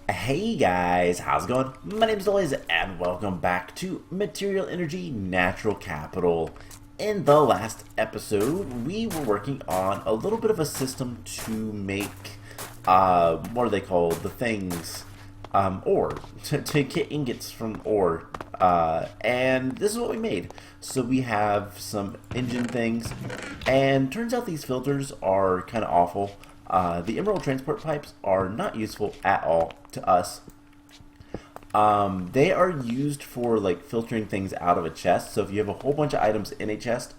Hey guys, how's it going? My name is Elias and welcome back to Material Energy Natural Capital. In the last episode, we were working on a little bit of a system to make, what are they called? The things, ore, to get ingots from ore. And this is what we made. So we have some engine things, and turns out these filters are kind of awful. The emerald transport pipes are not useful at all to us. They are used for like filtering things out of a chest. So if you have a whole bunch of items in a chest,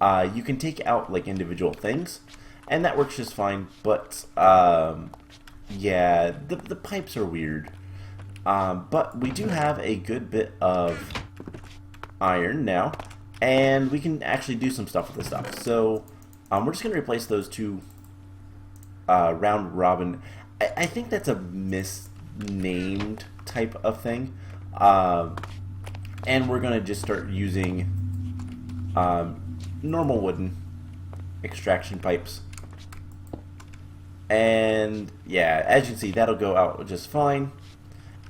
you can take out like individual things, and that works just fine. But yeah, the pipes are weird. But we do have a good bit of iron now, and we can actually do some stuff with this stuff. So we're just going to replace those two round robin. I think that's a misnamed type of thing. And we're going to just start using normal wooden extraction pipes. And yeah, as you can see, that'll go out just fine.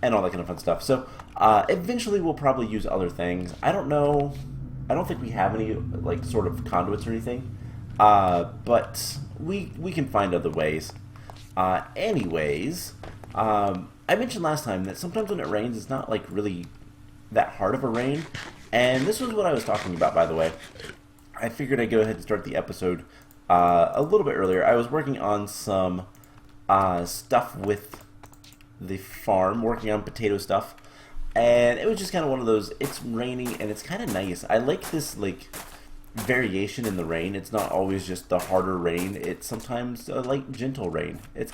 And all that kind of fun stuff. So eventually we'll probably use other things. I don't know. I don't think we have any like sort of conduits or anything. But we can find other ways. Anyways, I mentioned last time that sometimes when it rains, it's not like really that hard of a rain. And this was what I was talking about, by the way. I figured I'd go ahead and start the episode a little bit earlier. I was working on some stuff with the farm, working on potato stuff. And it was just kind of one of those, it's raining and it's kind of nice. I like this like variation in the rain. It's not always just the harder rain. It's sometimes a light, gentle rain. It's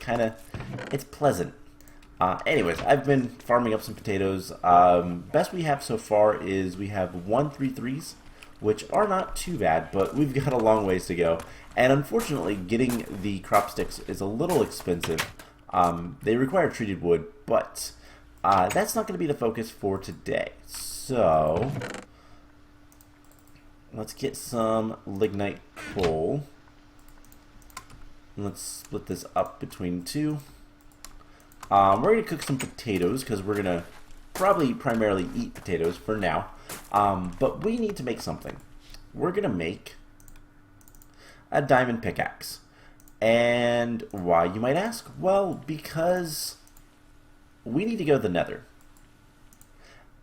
pleasant. Anyways, I've been farming up some potatoes. Best we have so far is we have 133s, which are not too bad, but we've got a long ways to go. And unfortunately, getting the crop sticks is a little expensive. They require treated wood, but that's not going to be the focus for today. So let's get some lignite coal. Let's split this up between two. We're going to cook some potatoes because we're going to probably primarily eat potatoes for now. But we need to make something. We're going to make a diamond pickaxe. And why, you might ask? Well, because we need to go to the Nether.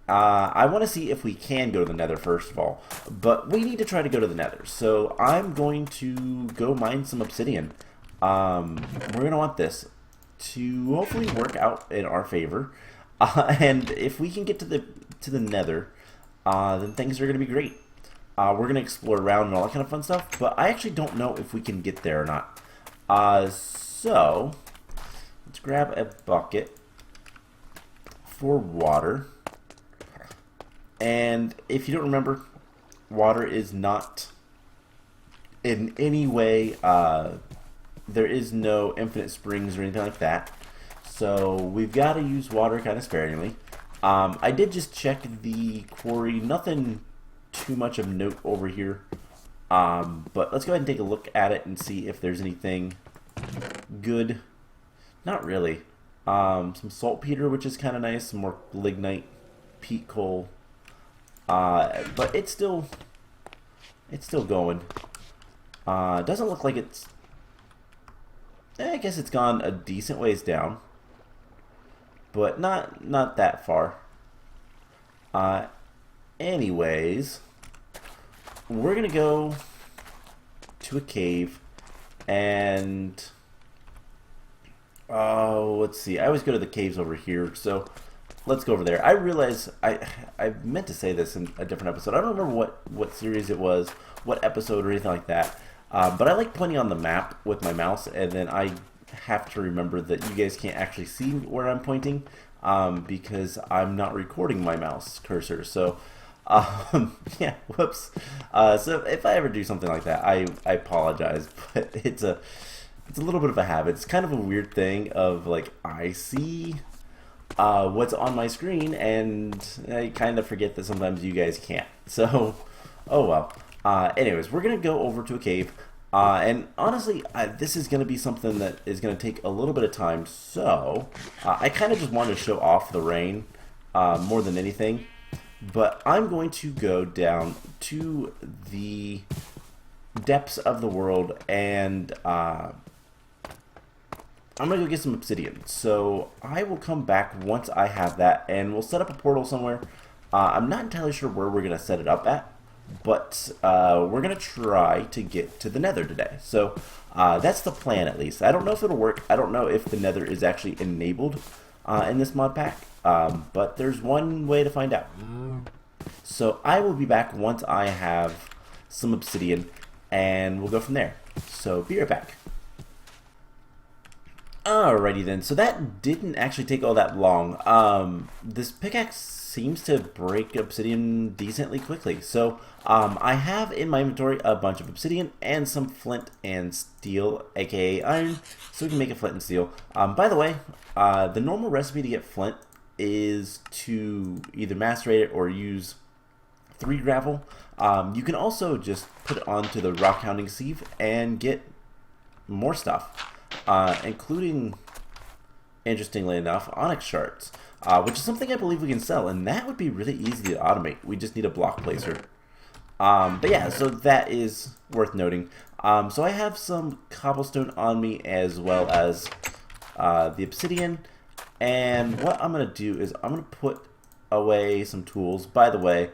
I want to see if we can go to the Nether first of all, but we need to try to go to the Nether. So I'm going to go mine some obsidian. We're going to want this to hopefully work out in our favor. And if we can get to the Nether, then things are going to be great. We're going to explore around and all that kind of fun stuff, but I actually don't know if we can get there or not. So let's grab a bucket for water. And if you don't remember, water is not in any way, there is no infinite springs or anything like that. So we've got to use water kind of sparingly. I did just check the quarry, nothing too much of note over here. But let's go ahead and take a look at it and see if there's anything good. Not really. Some saltpeter, which is kind of nice. Some more lignite, peat coal. But it's still going. Doesn't look like it's. I guess it's gone a decent ways down, but not that far. Anyways, we're gonna go to a cave and let's see. I always go to the caves over here, so let's go over there. I realize I meant to say this in a different episode. I don't remember what series it was, what episode or anything like that. But I like pointing on the map with my mouse, and then I have to remember that you guys can't actually see where I'm pointing because I'm not recording my mouse cursor. So yeah, whoops. So if I ever do something like that, I apologize, but it's a little bit of a habit. It's kind of a weird thing of like I see what's on my screen, and I kind of forget that sometimes you guys can't. So, oh well. Anyways, we're gonna go over to a cave. And honestly, this is going to be something that is going to take a little bit of time. So I kind of just wanted to show off the rain more than anything. But I'm going to go down to the depths of the world, and I'm going to go get some obsidian. So I will come back once I have that, and we'll set up a portal somewhere. I'm not entirely sure where we're going to set it up at, but we're going to try to get to the Nether today. So that's the plan, at least. I don't know if it'll work. I don't know if the Nether is actually enabled in this mod pack, but there's one way to find out. So I will be back once I have some obsidian, and we'll go from there. So be right back. Alrighty then, so that didn't actually take all that long. This pickaxe seems to break obsidian decently quickly. So I have in my inventory a bunch of obsidian and some flint and steel, aka iron, so we can make a flint and steel. By the way, the normal recipe to get flint is to either macerate it or use 3 gravel. You can also just put it onto the rock hounding sieve and get more stuff. Including, interestingly enough, onyx shards, which is something I believe we can sell, and that would be really easy to automate. We just need a block placer. But yeah, so that is worth noting. So I have some cobblestone on me as well as the obsidian, and what I'm going to do is I'm going to put away some tools. By the way,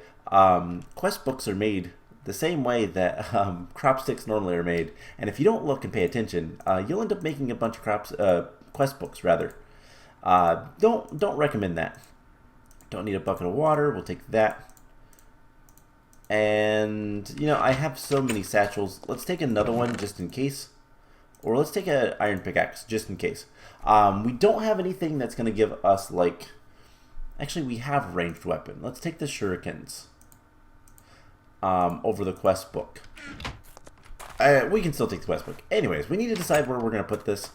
quest books are made the same way that crop sticks normally are made, and if you don't look and pay attention, you'll end up making a bunch of quest books rather. Don't recommend that. Don't need a bucket of water. We'll take that. And you know, I have so many satchels. Let's take another one just in case, or let's take an iron pickaxe just in case. We don't have anything that's going to give us like. Actually, we have a ranged weapon. Let's take the shurikens. Over the quest book. We can still take the quest book. Anyways, we need to decide where we're going to put this.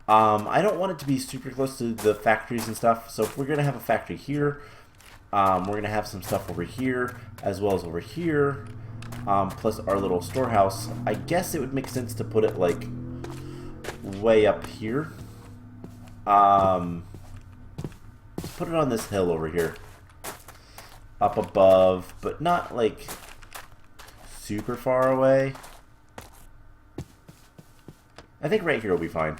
I don't want it to be super close to the factories and stuff, so if we're going to have a factory here, we're going to have some stuff over here, as well as over here, plus our little storehouse. I guess it would make sense to put it, like, way up here. Put it on this hill over here. Up above, but not, like, super far away. I think right here will be fine.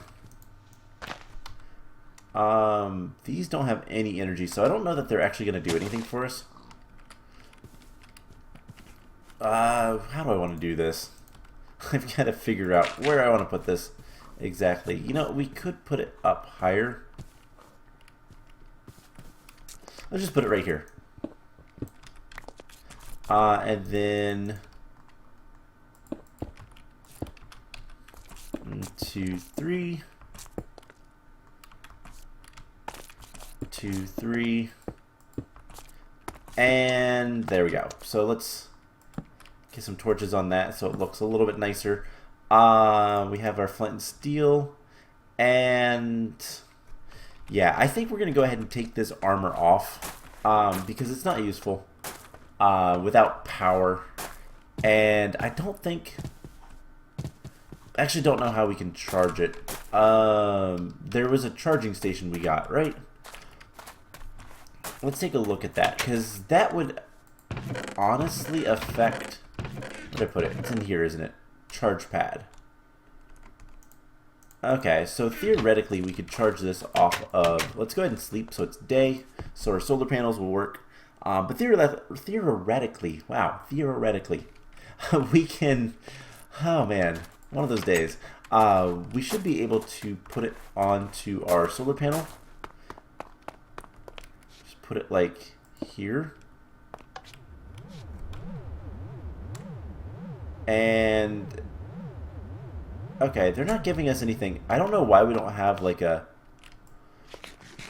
These don't have any energy, so I don't know that they're actually going to do anything for us. How do I want to do this? I've got to figure out where I want to put this exactly. You know, we could put it up higher. Let's just put it right here. And then 2, 3, 2, 3, and there we go. So let's get some torches on that so it looks a little bit nicer. We have our flint and steel, and yeah, I think we're gonna go ahead and take this armor off because it's not useful without power, and I don't think. Actually don't know how we can charge it. There was a charging station we got, right? Let's take a look at that, because that would honestly affect... Where did I put it? It's in here, isn't it? Charge pad. Okay, so theoretically we could charge this off of... Let's go ahead and sleep so it's day, so our solar panels will work. But theoretically, wow, theoretically, we can... Oh man... One of those days. We should be able to put it onto our solar panel. Just put it like here. And okay, they're not giving us anything. I don't know why we don't have like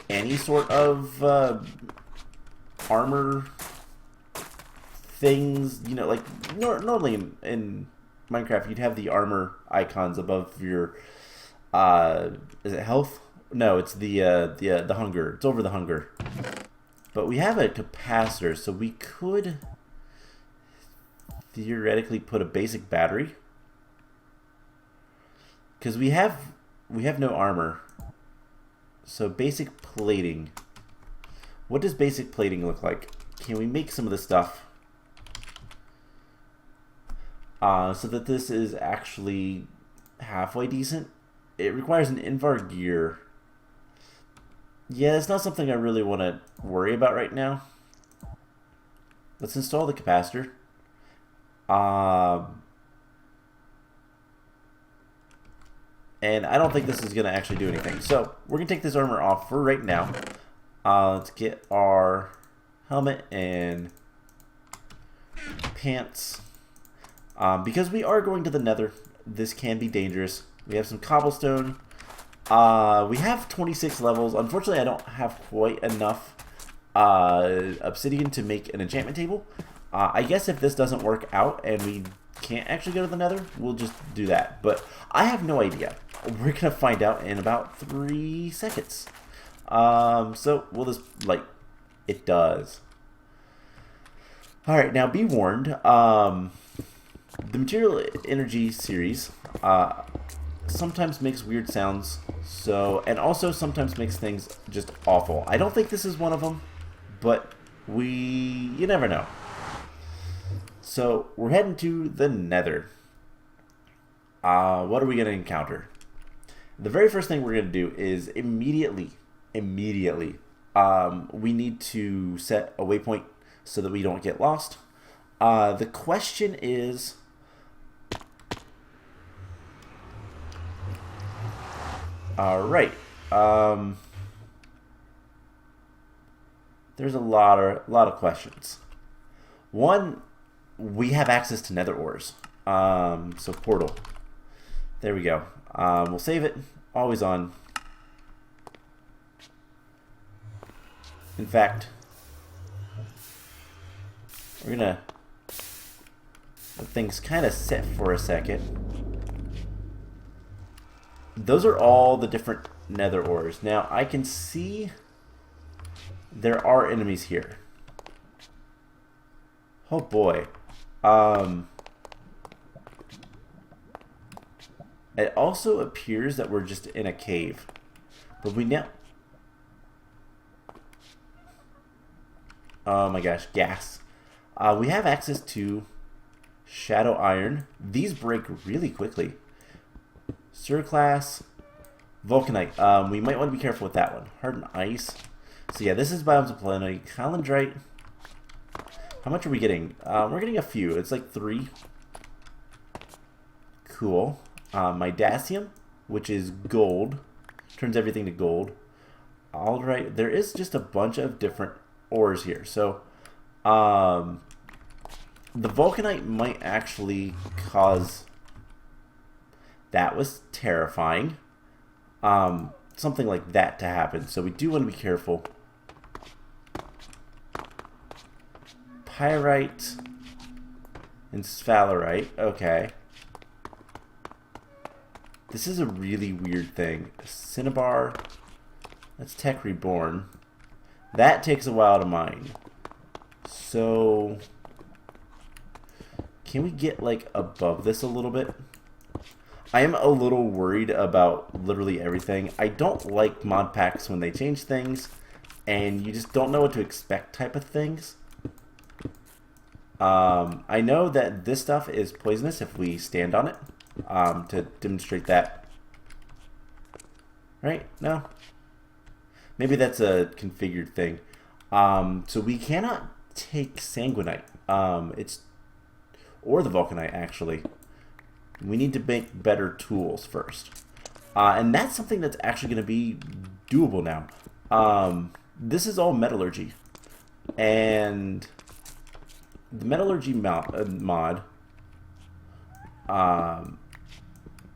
any sort of armor things. You know, like normally in Minecraft, you'd have the armor icons above your, is it health? No, it's the hunger. It's over the hunger. But we have a capacitor, so we could theoretically put a basic battery because we have no armor. So basic plating. What does basic plating look like? Can we make some of this stuff so that this is actually halfway decent? It requires an invar gear. Yeah, it's not something I really want to worry about right now. Let's install the capacitor. And I don't think this is going to actually do anything. So we're going to take this armor off for right now. Let's get our helmet and pants. Because we are going to the Nether, this can be dangerous. We have some cobblestone. We have 26 levels. Unfortunately, I don't have quite enough obsidian to make an enchantment table. I guess if this doesn't work out and we can't actually go to the Nether, we'll just do that. But I have no idea. We're going to find out in about 3 seconds. So will this, like, it does. Alright, now be warned. The Material Energy series sometimes makes weird sounds, and also sometimes makes things just awful. I don't think this is one of them, but you never know. So we're heading to the Nether. What are we going to encounter? The very first thing we're going to do is immediately, we need to set a waypoint so that we don't get lost. The question is, alright, there's a lot of questions. One, we have access to nether ores. So portal. There we go. We'll save it. Always on. In fact, we're gonna let things kind of sit for a second. Those are all the different nether ores. Now I can see there are enemies here. Oh boy. It also appears that we're just in a cave. But we now... Oh my gosh, gas. We have access to shadow iron. These break really quickly. Surclass, vulcanite. We might want to be careful with that one. Hardened ice. So yeah, this is biomes of plenty. Calandrite. How much are we getting? We're getting a few. It's like 3. Cool. Midacium, which is gold. Turns everything to gold. Alright, there is just a bunch of different ores here. So, the vulcanite might actually cause... That was terrifying. Something like that to happen. So we do want to be careful. Pyrite and sphalerite. Okay. This is a really weird thing. Cinnabar. That's Tech Reborn. That takes a while to mine. So, can we get like above this a little bit? I am a little worried about literally everything. I don't like mod packs when they change things and you just don't know what to expect type of things. I know that this stuff is poisonous if we stand on it, to demonstrate that. Right? No? Maybe that's a configured thing. So we cannot take sanguinite. Or the vulcanite, actually. We need to make better tools first. And that's something that's actually going to be doable now. This is all metallurgy. And the metallurgy mod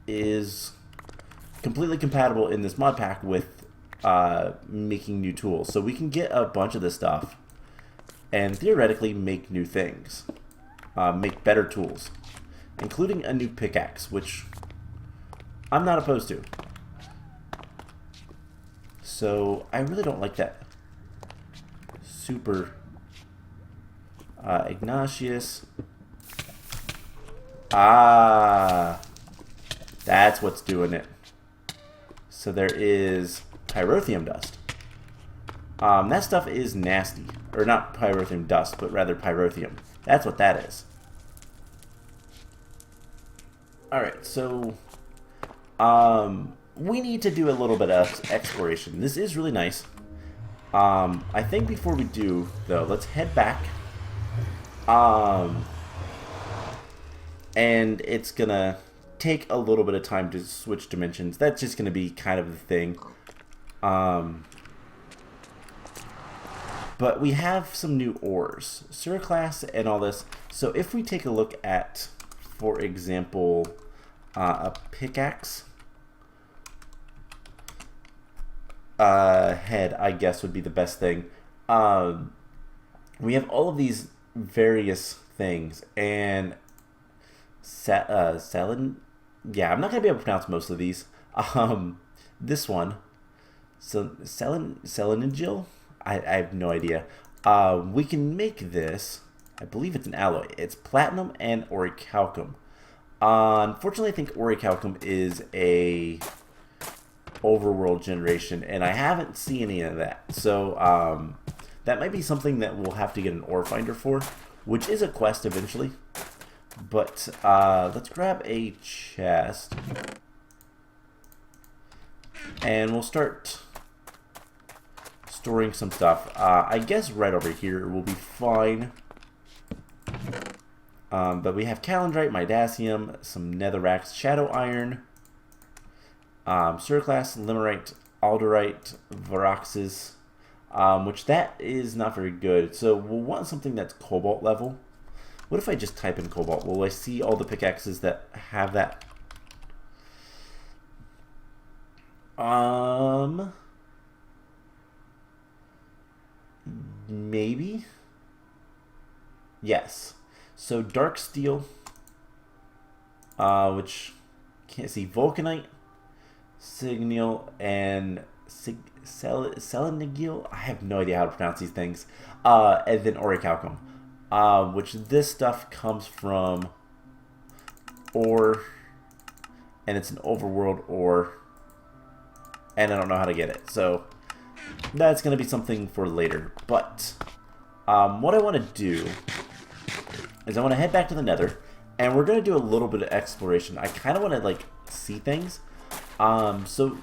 is completely compatible in this mod pack with making new tools. So we can get a bunch of this stuff and theoretically make new things. Make better tools. Including a new pickaxe, which I'm not opposed to. So I really don't like that. Super Ignatius. That's what's doing it. So there is pyrotheum dust. That stuff is nasty. Or not pyrotheum dust, but rather pyrotheum. That's what that is. Alright, so we need to do a little bit of exploration. This is really nice. I think before we do, though, let's head back. And it's gonna take a little bit of time to switch dimensions. That's just gonna be kind of the thing. But we have some new ores, Suriclast and all this. So if we take a look at, for example, a pickaxe head, I guess would be the best thing. We have all of these various things, and Selin, yeah, I'm not gonna be able to pronounce most of these. This one, so Selenigil, I have no idea. We can make this. I believe it's an alloy. It's platinum and orichalcum. Unfortunately, I think orichalcum is a overworld generation, and I haven't seen any of that. So that might be something that we'll have to get an ore finder for, which is a quest eventually. But let's grab a chest, and we'll start storing some stuff. I guess right over here will be fine. But we have calendrite, midacium, some netherrack, shadow iron, suriclast, limerite, alderite, varoxes, which that is not very good. So we'll want something that's cobalt level. What if I just type in cobalt? Will I see all the pickaxes that have that? Maybe? Yes. So dark steel, which can't see, vulcanite, signal, and selenigil. I have no idea how to pronounce these things. And then orichalcum, which this stuff comes from ore, and it's an overworld ore, and I don't know how to get it. So that's going to be something for later. But what I want to do is I want to head back to the Nether, and we're going to do a little bit of exploration. I kind of want to like see things. So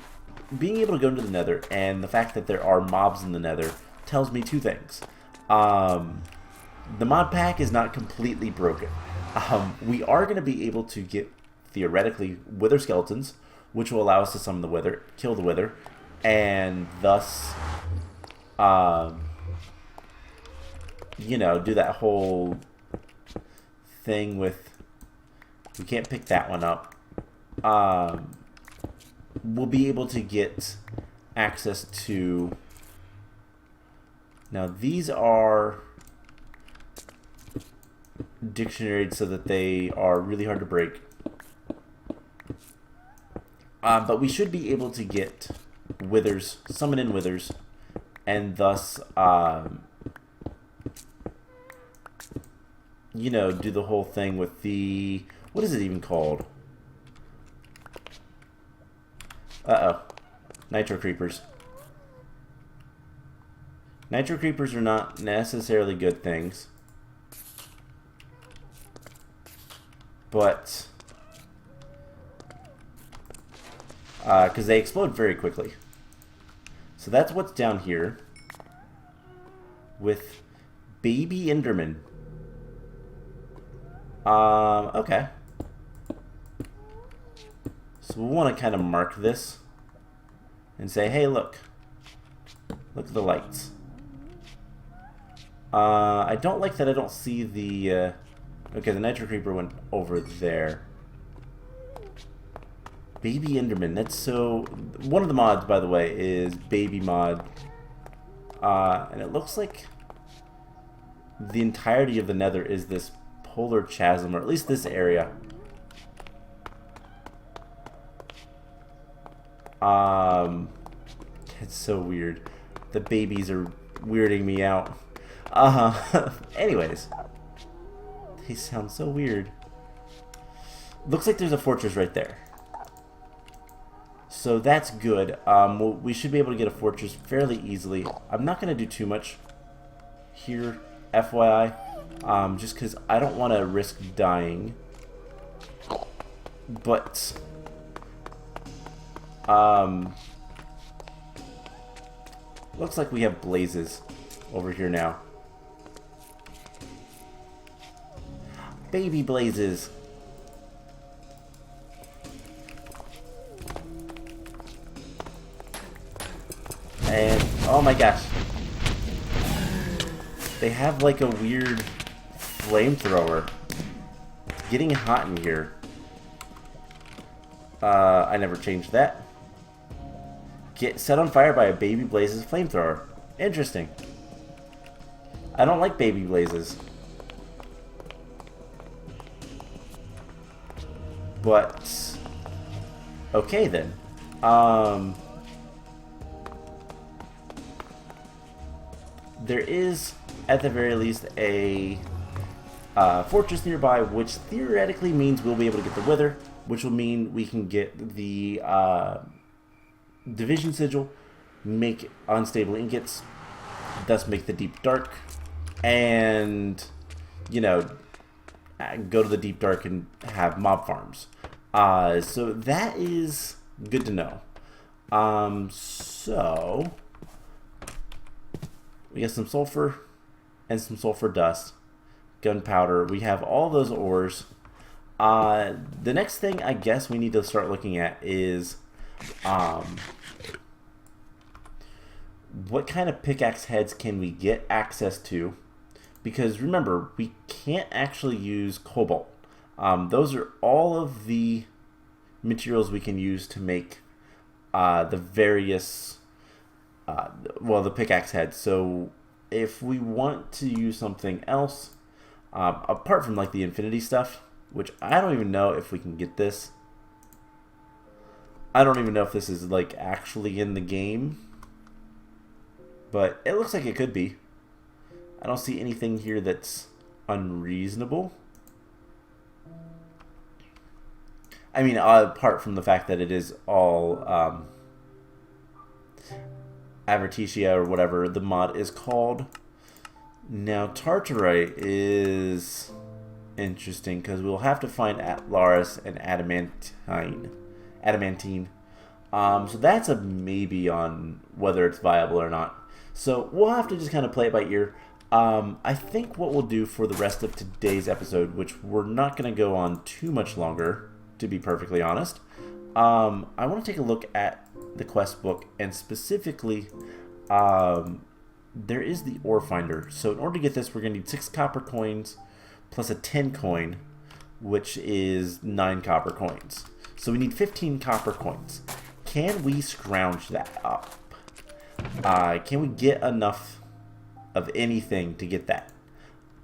being able to go into the Nether and the fact that there are mobs in the Nether tells me two things. The mod pack is not completely broken. We are going to be able to get, theoretically, wither skeletons, which will allow us to summon the wither, kill the wither, and thus, you know, do that whole thing with, we can't pick that one up. We'll be able to get access to, now these are dictionaried so that they are really hard to break. But we should be able to get withers, summon in withers, and thus, you know, do the whole thing with the, what is it even called? Uh-oh. Nitro creepers. Nitro creepers are not necessarily good things, but because they explode very quickly. So that's what's down here with baby Enderman. Okay. So we'll want to kind of mark this and say, hey, look at the lights. I don't like that I don't see the, okay, the Nitro Creeper went over there. Baby Enderman, that's so, one of the mods, by the way, is Baby Mod. And it looks like the entirety of the Nether is this polar chasm, or at least this area. It's so weird. The babies are weirding me out. Anyways, they sound so weird. Looks like there's a fortress right there. So that's good. We should be able to get a fortress fairly easily. I'm not going to do too much here, FYI, just because I don't want to risk dying. But looks like we have blazes over here now. Baby blazes. And oh my gosh, they have like a weird flamethrower. It's getting hot in here. I never changed that. Get set on fire by a baby blazes flamethrower. Interesting. I don't like baby blazes. But okay then. There is, at the very least, a fortress nearby, which theoretically means we'll be able to get the wither, which will mean we can get the division sigil, make unstable ingots, thus make the deep dark, and, you know, go to the deep dark and have mob farms. So that is good to know. So we got some sulfur and some sulfur dust, gunpowder. We have all those ores. The next thing I guess we need to start looking at is what kind of pickaxe heads can we get access to? Because remember, we can't actually use cobalt. Those are all of the materials we can use to make the various the pickaxe head. So if we want to use something else, apart from like the infinity stuff, which I don't even know if we can get this. I don't even know if this is like actually in the game, but it looks like it could be. I don't see anything here that's unreasonable. I mean, apart from the fact that it is all Avertitia or whatever the mod is called. Now, Tartarite is interesting because we'll have to find Atlaris and Adamantine. So that's a maybe on whether it's viable or not. So we'll have to just kind of play it by ear. I think what we'll do for the rest of today's episode, which we're not going to go on too much longer, to be perfectly honest, I want to take a look at the quest book, and specifically there is the ore finder. So in order to get this, we're going to need 6 copper coins plus a 10 coin, which is 9 copper coins. So we need 15 copper coins. Can we scrounge that up? Can we get enough of anything to get that?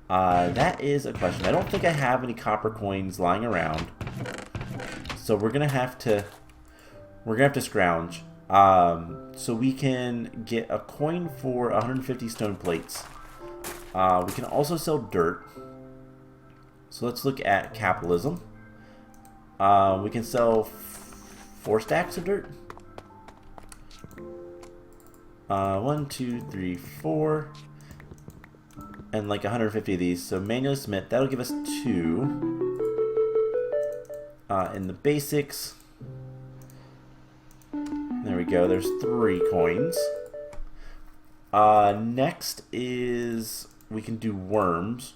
That is a question. I don't think I have any copper coins lying around, so we're gonna have to scrounge. So we can get a coin for 150 stone plates. We can also sell dirt. So let's look at capitalism. We can sell 4 stacks of dirt. 1, 2, 3, 4. And like 150 of these. So manually submit. That'll give us 2. In the basics. There we go. There's 3 coins. Next is we can do worms.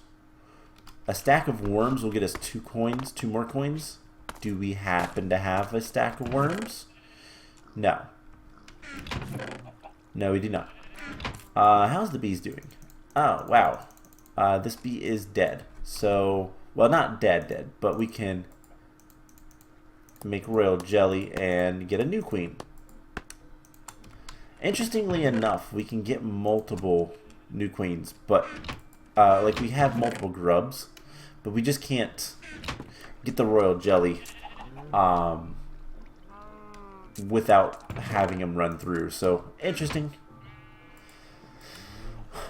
A stack of worms will get us 2 coins, 2 more coins. Do we happen to have a stack of worms? No. No, we do not. How's the bees doing? Oh, wow. This bee is dead. So, well, not dead, but we can make royal jelly and get a new queen. Interestingly enough, we can get multiple new queens, but like we have multiple grubs, but we just can't get the royal jelly without having them run through. So interesting.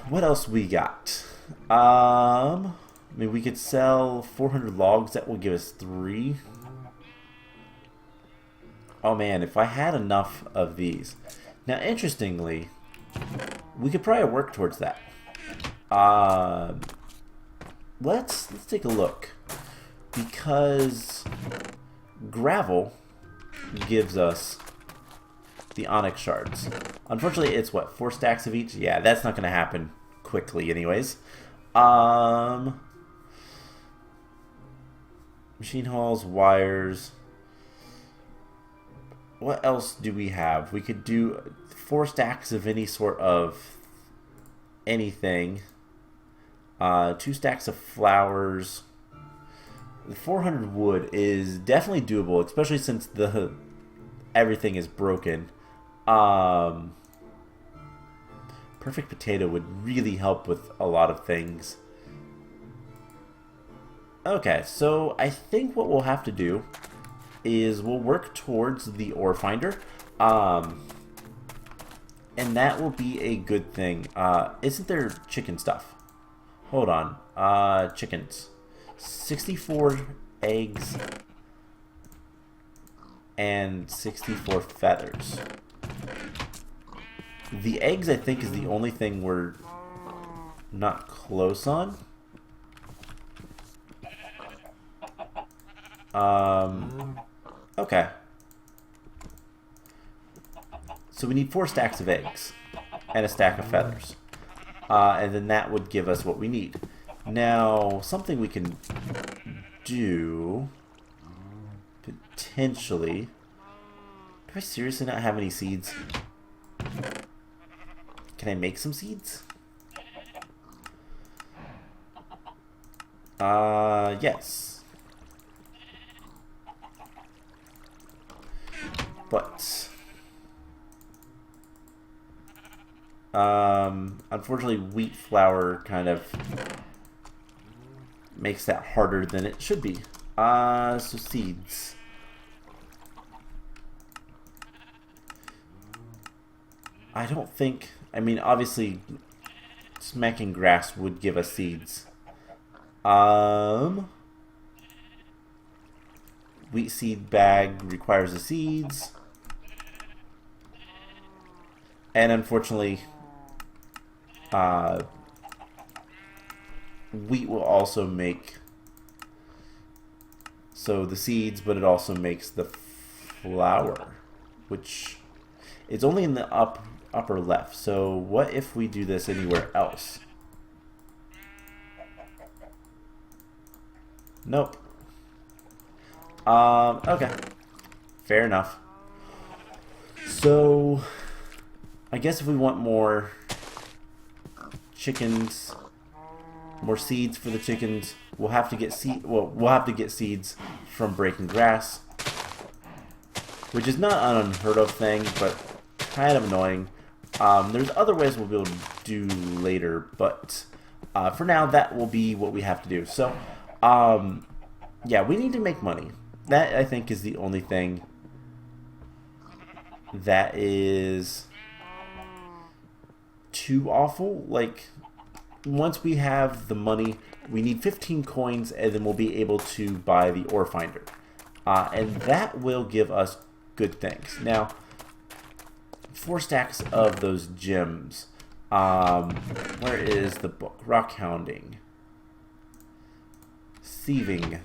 What else we got? I mean, we could sell 400 logs. That will give us 3. Oh man, if I had enough of these. Now, interestingly, we could probably work towards that. Let's take a look, because gravel gives us the onyx shards. Unfortunately, it's what, 4 stacks of each? Yeah, that's not going to happen quickly, anyways. Machine hulls, wires. What else do we have? We could do 4 stacks of any sort of anything. 2 stacks of flowers. 400 wood is definitely doable, especially since everything is broken. Perfect potato would really help with a lot of things. Okay, so I think what we'll have to do is we'll work towards the ore finder. And that will be a good thing. Isn't there chicken stuff? Hold on. Chickens. 64 eggs and 64 feathers. The eggs, I think, is the only thing we're not close on. Okay. So we need 4 stacks of eggs and a stack of feathers. And then that would give us what we need. Now, something we can do, potentially. Do I seriously not have any seeds? Can I make some seeds? Yes. But unfortunately, wheat flour kind of makes that harder than it should be. So seeds. I don't think, I mean, obviously smacking grass would give us seeds. Wheat seed bag requires the seeds. And unfortunately, wheat will also make the seeds, but it also makes the flour, which is only in the upper left. So what if we do this anywhere else? Nope. Okay. Fair enough. So I guess if we want more chickens, more seeds for the chickens, we'll have to get seeds from breaking grass, which is not an unheard of thing, but kind of annoying. There's other ways we'll be able to do later, but for now, that will be what we have to do. So, yeah, we need to make money. That, I think, is the only thing that is too awful. Like, once we have the money, we need 15 coins, and then we'll be able to buy the ore finder. And that will give us good things. Now, 4 stacks of those gems. Where is the book? Rock hounding. Sieving.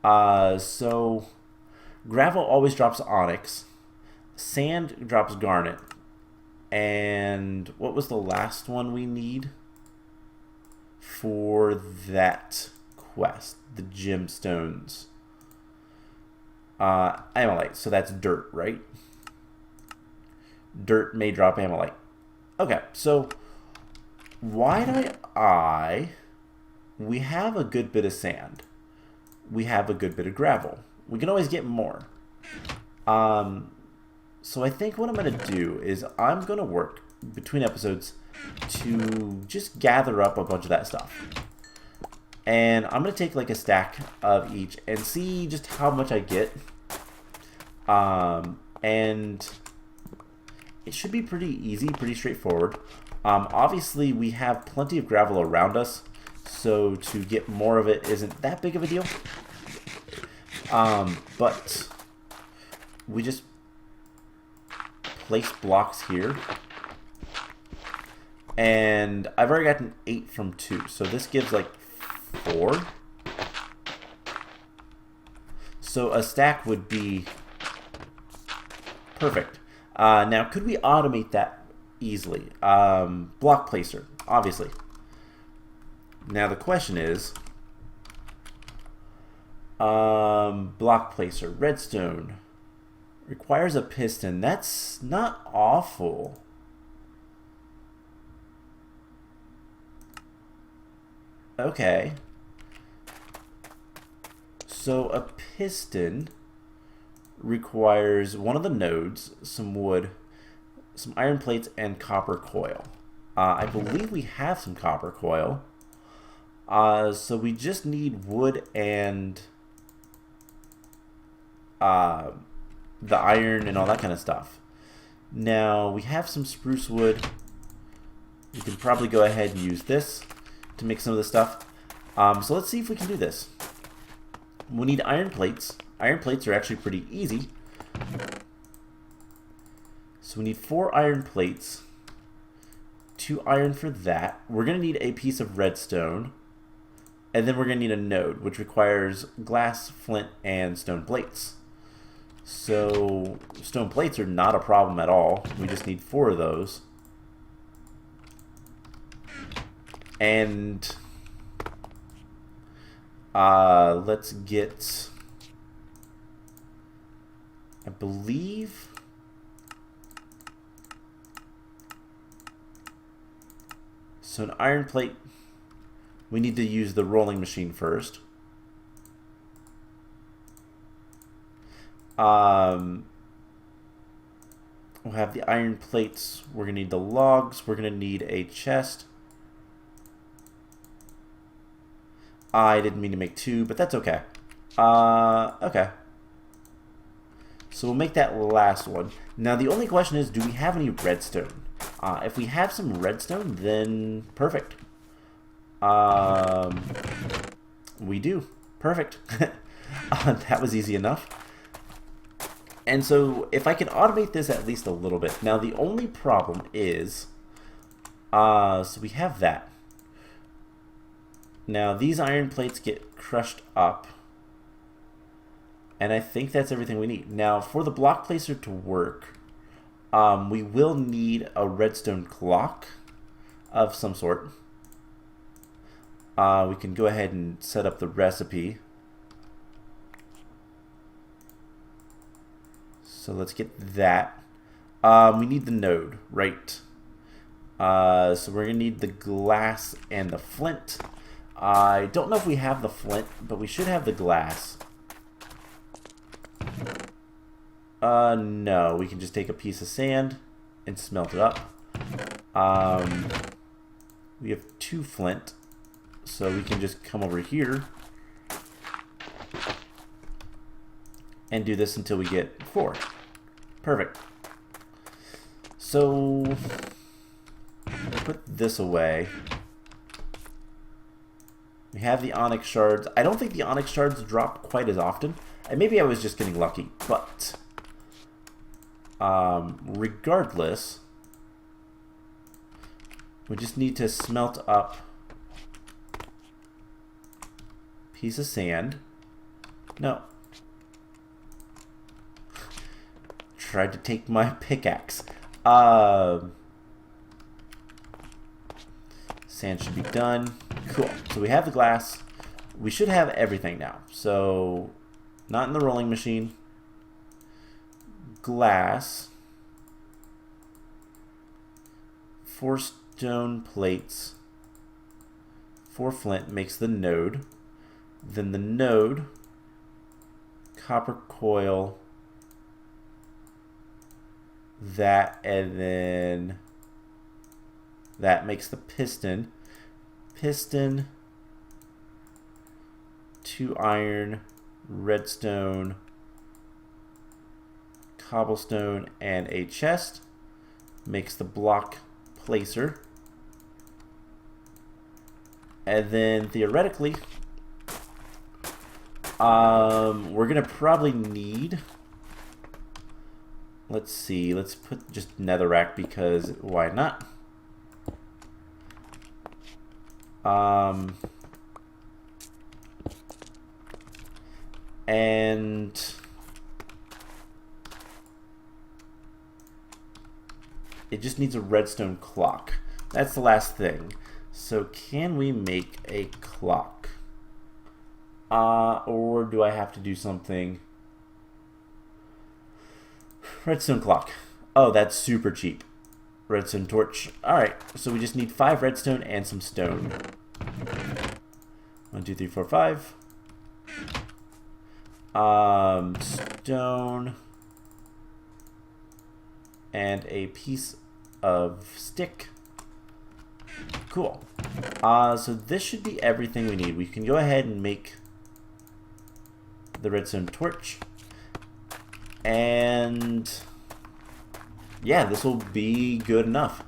So gravel always drops onyx. Sand drops garnet. And what was the last one we need for that quest? The gemstones. Amylite. So that's dirt, right? Dirt may drop amylite. Okay, so why don't we have a good bit of sand. We have a good bit of gravel. We can always get more. So I think what I'm going to do is I'm going to work between episodes to just gather up a bunch of that stuff. And I'm going to take like a stack of each and see just how much I get. And it should be pretty easy, pretty straightforward. Obviously, we have plenty of gravel around us, so to get more of it isn't that big of a deal. But we just place blocks here. And I've already gotten 8 from 2, so this gives like 4. So a stack would be perfect. Now, could we automate that easily? Block placer, obviously. Now the question is, block placer, redstone, requires a piston. That's not awful. Okay. So a piston requires one of the nodes, some wood, some iron plates, and copper coil. I believe we have some copper coil. So we just need wood and the iron and all that kind of stuff. Now we have some spruce wood. We can probably go ahead and use this to make some of this stuff. So let's see if we can do this. We need iron plates. Iron plates are actually pretty easy. So we need 4 iron plates, 2 iron for that. We're going to need a piece of redstone, and then we're going to need a node, which requires glass, flint, and stone plates. So stone plates are not a problem at all. We just need 4 of those. And let's get, I believe, so an iron plate, we need to use the rolling machine first. We'll have the iron plates. We're going to need the logs. We're going to need a chest. I didn't mean to make 2, but that's okay. Okay. So we'll make that last one. Now the only question is, do we have any redstone? If we have some redstone, then perfect. We do. Perfect. That was easy enough. And so if I can automate this at least a little bit. Now the only problem is, so we have that. Now these iron plates get crushed up. And I think that's everything we need. Now for the block placer to work, we will need a redstone clock of some sort. We can go ahead and set up the recipe. So let's get that. We need the node, right? So we're going to need the glass and the flint. I don't know if we have the flint, but we should have the glass. No, we can just take a piece of sand and smelt it up. We have 2 flint, so we can just come over here and do this until we get 4. Perfect. So put this away. We have the onyx shards. I don't think the onyx shards drop quite as often. And maybe I was just getting lucky, but regardless, we just need to smelt up a piece of sand. No. Tried to take my pickaxe. Sand should be done. Cool. So we have the glass. We should have everything now. So, not in the rolling machine. Glass. 4 stone plates. 4 flint makes the node. Then the node. Copper coil. That, and then that makes the piston. Piston, 2 iron, redstone, cobblestone, and a chest makes the block placer. And then theoretically, we're gonna probably need let's see. Let's put just netherrack because why not? And it just needs a redstone clock. That's the last thing. So can we make a clock? Or do I have to do something? Redstone clock. Oh, that's super cheap. Redstone torch. Alright, so we just need 5 redstone and some stone. 1, 2, 3, 4, 5. Stone. And a piece of stick. Cool. So this should be everything we need. We can go ahead and make the redstone torch. And yeah, this will be good enough.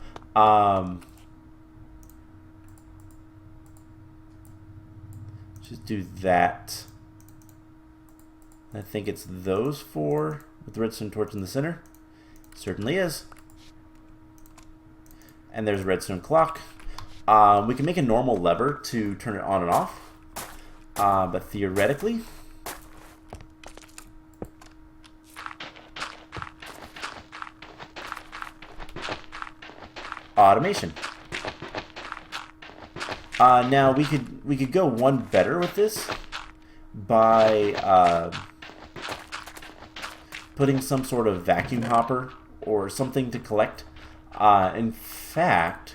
Just do that. I think it's those 4 with the redstone torch in the center. Certainly is. And there's a redstone clock. We can make a normal lever to turn it on and off. But theoretically, automation. Now we could go one better with this by putting some sort of vacuum hopper or something to collect. In fact,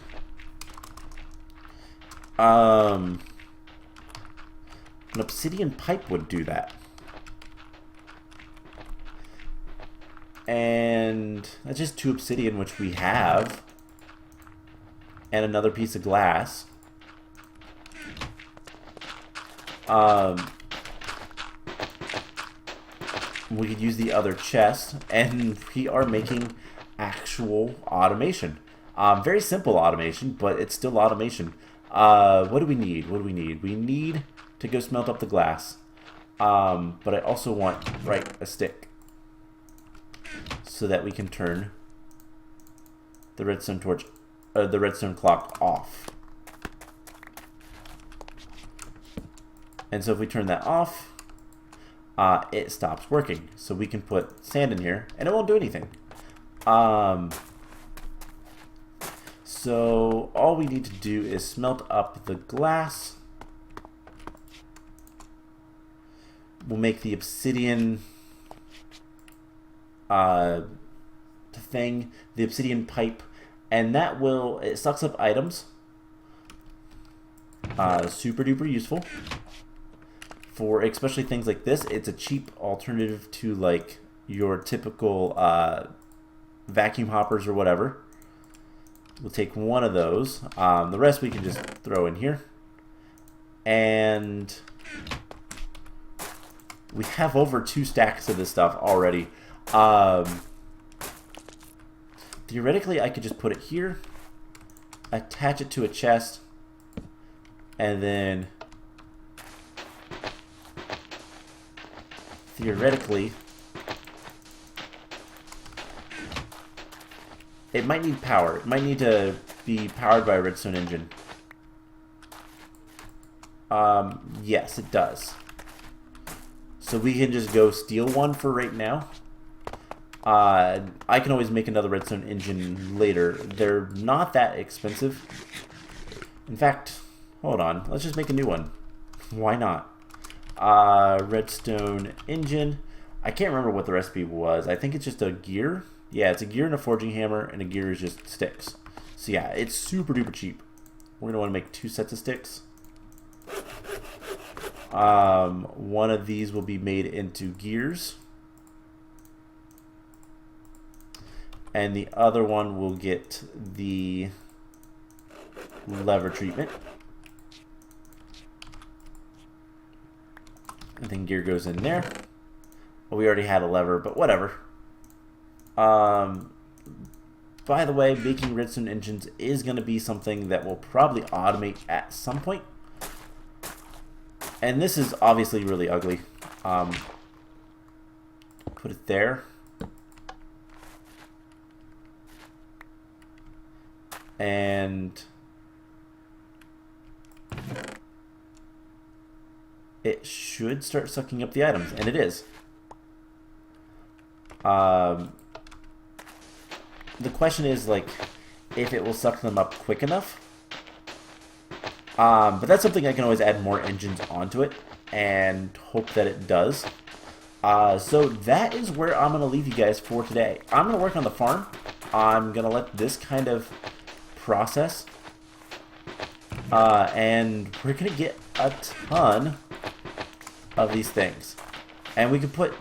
an obsidian pipe would do that. And that's just 2 obsidian, which we have. And another piece of glass. We could use the other chest, and we are making actual automation. Very simple automation, but it's still automation. What do we need? What do we need? We need to go smelt up the glass. But I also want, a stick. So that we can turn the redstone torch, the redstone clock off. And so if we turn that off, it stops working. So we can put sand in here, and it won't do anything. So all we need to do is smelt up the glass. We'll make the obsidian thing, the obsidian pipe, and that will, it sucks up items. Super duper useful for especially things like this. It's a cheap alternative to like your typical vacuum hoppers or whatever. We'll take one of those. The rest we can just throw in here. And we have over 2 stacks of this stuff already. Theoretically, I could just put it here, attach it to a chest, and then theoretically, it might need power. It might need to be powered by a Redstone Engine. Yes, it does. So we can just go steal one for right now. I can always make another Redstone Engine later. They're not that expensive. In fact, hold on. Let's just make a new one. Why not? Redstone Engine. I can't remember what the recipe was. I think it's just a gear. Yeah, it's a gear and a forging hammer, and a gear is just sticks. So yeah, it's super duper cheap. We're going to want to make 2 sets of sticks. One of these will be made into gears. And the other one will get the lever treatment. And then gear goes in there. Well, we already had a lever, but whatever. By the way, making redstone engines is going to be something that we'll probably automate at some point. And this is obviously really ugly. Put it there. And it should start sucking up the items, and it is. The question is, like, if it will suck them up quick enough. But that's something I can always add more engines onto it and hope that it does. So that is where I'm going to leave you guys for today. I'm going to work on the farm. I'm going to let this kind of process. And we're going to get a ton of these things. And we can put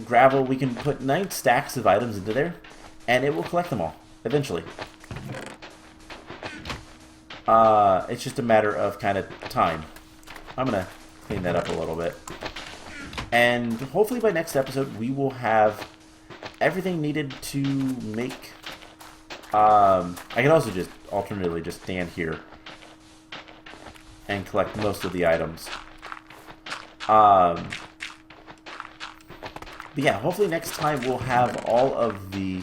gravel, we can put 9 stacks of items into there, and it will collect them all eventually. It's just a matter of kind of time. I'm going to clean that up a little bit. And hopefully by next episode, we will have everything needed to make... I can also just alternatively just stand here and collect most of the items. But yeah, hopefully next time we'll have all of the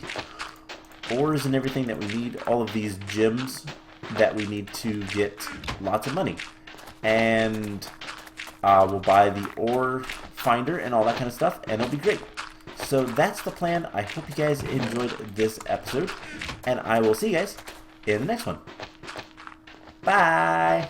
ores and everything that we need, all of these gems that we need to get lots of money. And we'll buy the ore finder and all that kind of stuff, and it'll be great. So that's the plan. I hope you guys enjoyed this episode, and I will see you guys in the next one. Bye!